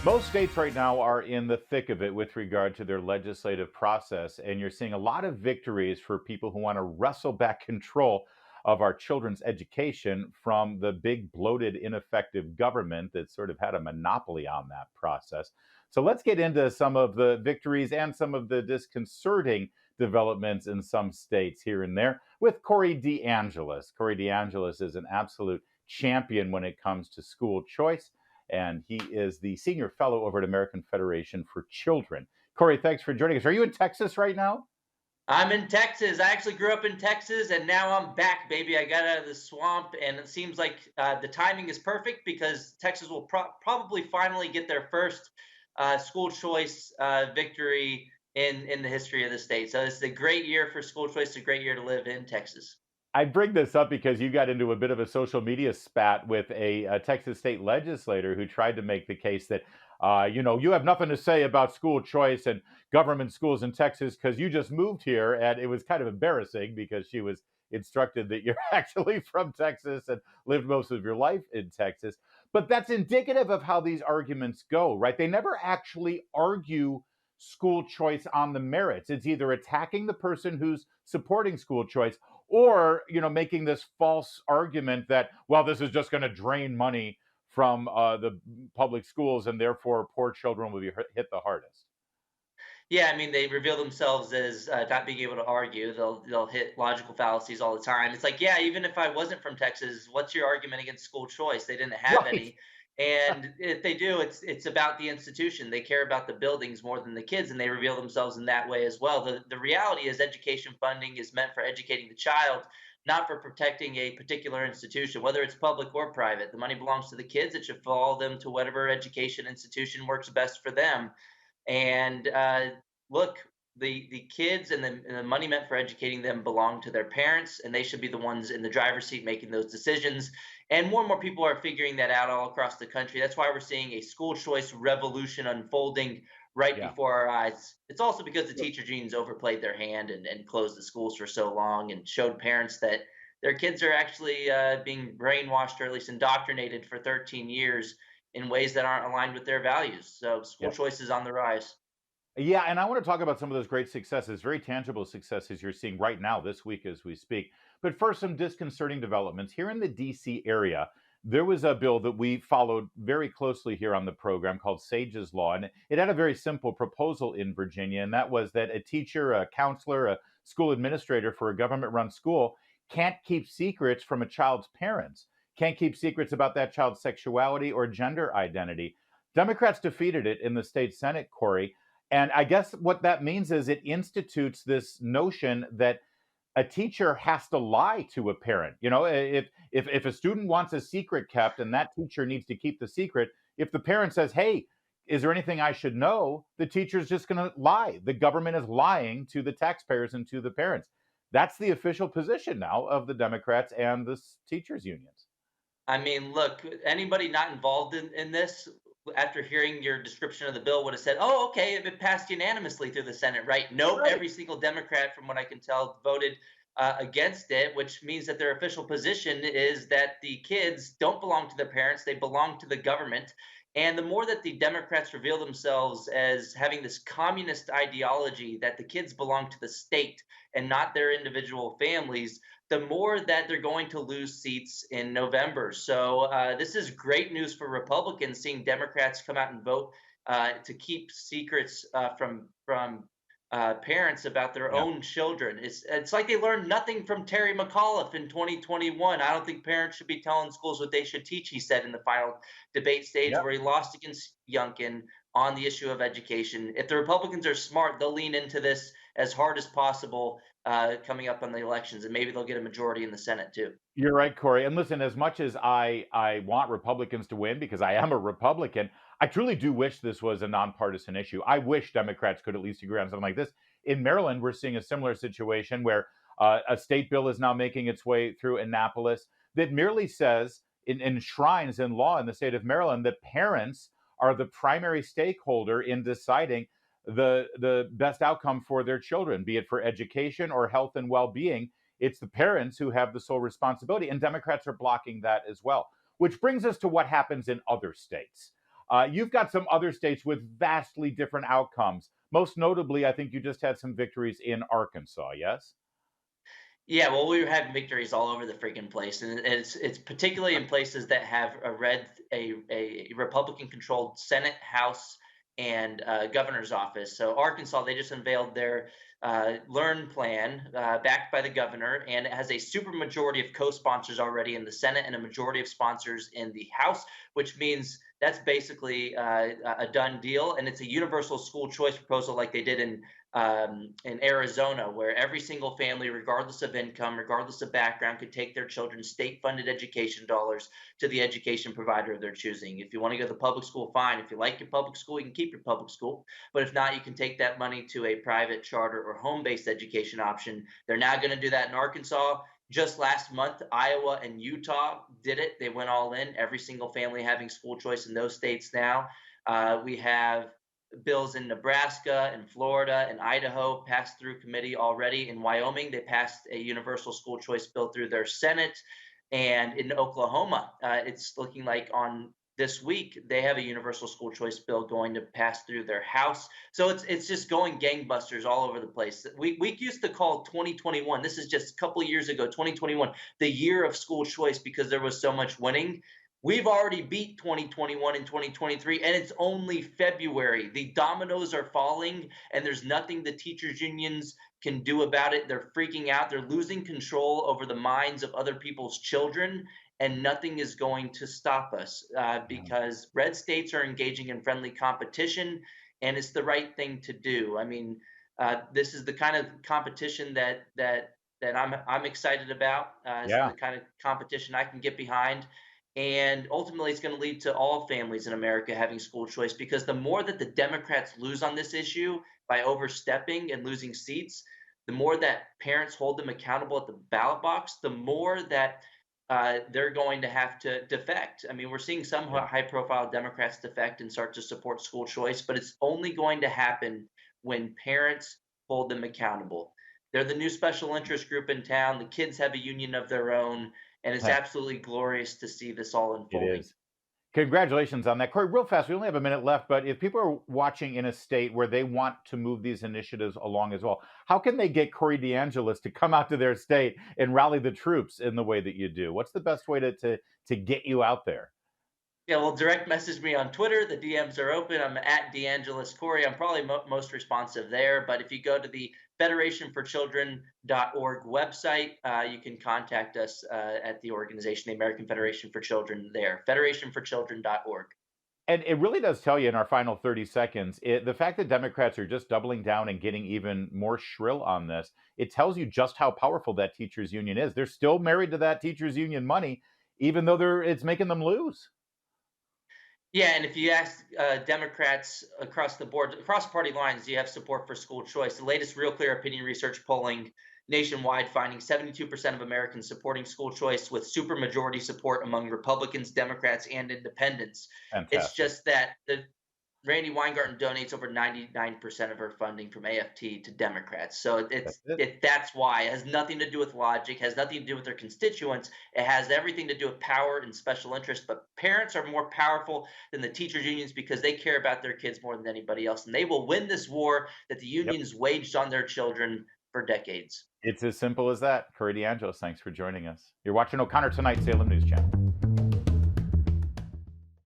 Most states right now are in the thick of it with regard to their legislative process, and you're seeing a lot of victories for people who want to wrestle back control of our children's education from the big, bloated, ineffective government that sort of had a monopoly on that process. So let's get into some of the victories and some of the disconcerting developments in some states here and there with Corey DeAngelis. Corey DeAngelis is an absolute champion when it comes to school choice, and he is the senior fellow over at American Federation for Children. Corey, thanks for joining us. Are you in Texas right now? I'm in Texas. I actually grew up in Texas, and now I'm back, baby. I got out of the swamp, and it seems like the timing is perfect because Texas will probably finally get their first school choice victory in the history of the state. So it's a great year for school choice. It's a great year to live in Texas. I bring this up because you got into a bit of a social media spat with a Texas state legislator who tried to make the case that, you have nothing to say about school choice and government schools in Texas because you just moved here. And it was kind of embarrassing because she was instructed that you're actually from Texas and lived most of your life in Texas. But that's indicative of how these arguments go, right? They never actually argue school choice on the merits. It's either attacking the person who's supporting school choice or making this false argument that, well, this is just going to drain money from the public schools and therefore poor children will be hit the hardest. Yeah, I mean, they reveal themselves as not being able to argue. They'll hit logical fallacies all the time. It's like, yeah, even if I wasn't from Texas, what's your argument against school choice? They didn't have Right. any, and if they do, it's about the institution. They care about the buildings more than the kids, and they reveal themselves in that way as well. The reality is, education funding is meant for educating the child, not for protecting a particular institution, whether it's public or private. The money belongs to the kids. It should follow them to whatever education institution works best for them. And look, the kids and the money meant for educating them belong to their parents, and they should be the ones in the driver's seat making those decisions. And more people are figuring that out all across the country. That's why we're seeing a school choice revolution unfolding right Yeah. before our eyes. It's also because the teachers unions overplayed their hand and closed the schools for so long and showed parents that their kids are actually being brainwashed or at least indoctrinated for 13 years in ways that aren't aligned with their values. So school Yeah. choice is on the rise. Yeah, and I want to talk about some of those great successes, very tangible successes you're seeing right now this week as we speak. But first, some disconcerting developments here in the DC area. There was a bill that we followed very closely here on the program called Sage's Law, and it had a very simple proposal in Virginia, and that was that a teacher, a counselor, a school administrator for a government-run school can't keep secrets from a child's parents, can't keep secrets about that child's sexuality or gender identity. Democrats defeated it in the state Senate, Corey, and I guess what that means is it institutes this notion that a teacher has to lie to a parent. If a student wants a secret kept and that teacher needs to keep the secret, if the parent says, "Hey, is there anything I should know?" the teacher's just going to lie. The government is lying to the taxpayers and to the parents. That's the official position now of the Democrats and the teachers unions. I mean, look, anybody not involved in this, after hearing your description of the bill, would have said, oh, okay, it passed unanimously through the Senate, right? Nope, Right. every single Democrat, from what I can tell, voted against it, which means that their official position is that the kids don't belong to their parents, they belong to the government. And the more that the Democrats reveal themselves as having this communist ideology that the kids belong to the state and not their individual families, the more that they're going to lose seats in November. So this is great news for Republicans, seeing Democrats come out and vote to keep secrets from parents about their Yeah. own children. It's like they learned nothing from Terry McAuliffe in 2021. I don't think parents should be telling schools what they should teach, he said in the final debate stage Yep. where he lost against Youngkin on the issue of education. If the Republicans are smart, they'll lean into this as hard as possible coming up on the elections, and maybe they'll get a majority in the Senate too. You're right, Corey. And listen, as much as I want Republicans to win because I am a Republican, I truly do wish this was a nonpartisan issue. I wish Democrats could at least agree on something like this. In Maryland, we're seeing a similar situation where a state bill is now making its way through Annapolis that merely says, enshrines in law in the state of Maryland, that parents are the primary stakeholder in deciding the best outcome for their children, be it for education or health and well-being. It's the parents who have the sole responsibility, and Democrats are blocking that as well. Which brings us to what happens in other states. You've got some other states with vastly different outcomes. Most notably, I think you just had some victories in Arkansas, yes? Yeah, well, we were having victories all over the freaking place, and it's particularly in places that have a Republican controlled Senate, House, and governor's office. So Arkansas, they just unveiled their Learn plan, backed by the governor, and it has a supermajority of co-sponsors already in the Senate and a majority of sponsors in the House, which means that's basically a done deal. And it's a universal school choice proposal, like they did in Arizona, where every single family, regardless of income, regardless of background, could take their children's state funded education dollars to the education provider of their choosing. If you want to go to the public school, fine. If you like your public school, you can keep your public school. But if not, you can take that money to a private, charter, or home based education option. They're now going to do that in Arkansas. Just last month, Iowa and Utah did it. They went all in, every single family having school choice in those states now. We have bills in Nebraska and Florida and Idaho passed through committee already. In Wyoming, they passed a universal school choice bill through their Senate. And in Oklahoma, it's looking like on this week they have a universal school choice bill going to pass through their House. So it's just going gangbusters all over the place. We used to call 2021. This is just a couple of years ago, 2021, the year of school choice because there was so much winning. We've already beat 2021 and 2023, and it's only February. The dominoes are falling, and there's nothing the teachers' unions can do about it. They're freaking out. They're losing control over the minds of other people's children, and nothing is going to stop us Yeah. because red states are engaging in friendly competition, and it's the right thing to do. I mean, this is the kind of competition that I'm excited about. It's Yeah. the kind of competition I can get behind, and ultimately, it's going to lead to all families in America having school choice because the more that the Democrats lose on this issue by overstepping and losing seats, the more that parents hold them accountable at the ballot box, the more that they're going to have to defect. I mean, we're seeing some Yeah. high profile Democrats defect and start to support school choice, but it's only going to happen when parents hold them accountable. They're the new special interest group in town. The kids have a union of their own, and it's absolutely glorious to see this all It unfolding. is. Congratulations on that. Corey, real fast, we only have a minute left, but if people are watching in a state where they want to move these initiatives along as well, how can they get Corey DeAngelis to come out to their state and rally the troops in the way that you do? What's the best way to get you out there? Yeah, well, direct message me on Twitter. The DMs are open. I'm at DeAngelis Corey. I'm probably most responsive there. But if you go to the federationforchildren.org website, you can contact us at the organization, the American Federation for Children there, federationforchildren.org. And it really does tell you in our final 30 seconds, the fact that Democrats are just doubling down and getting even more shrill on this, it tells you just how powerful that teachers union is. They're still married to that teachers union money, even though it's making them lose. Yeah, and if you ask Democrats across the board, across party lines, do you have support for school choice? The latest Real Clear Opinion Research polling nationwide finding 72% of Americans supporting school choice with supermajority support among Republicans, Democrats, and independents. It's Fantastic. just that the Randy Weingarten donates over 99% of her funding from AFT to Democrats. So That's it. that's why. It has nothing to do with logic, has nothing to do with their constituents. It has everything to do with power and special interest. But parents are more powerful than the teachers unions because they care about their kids more than anybody else. And they will win this war that the Yep. unions waged on their children for decades. It's as simple as that. Corey DeAngelis, thanks for joining us. You're watching O'Connor Tonight, Salem News Channel.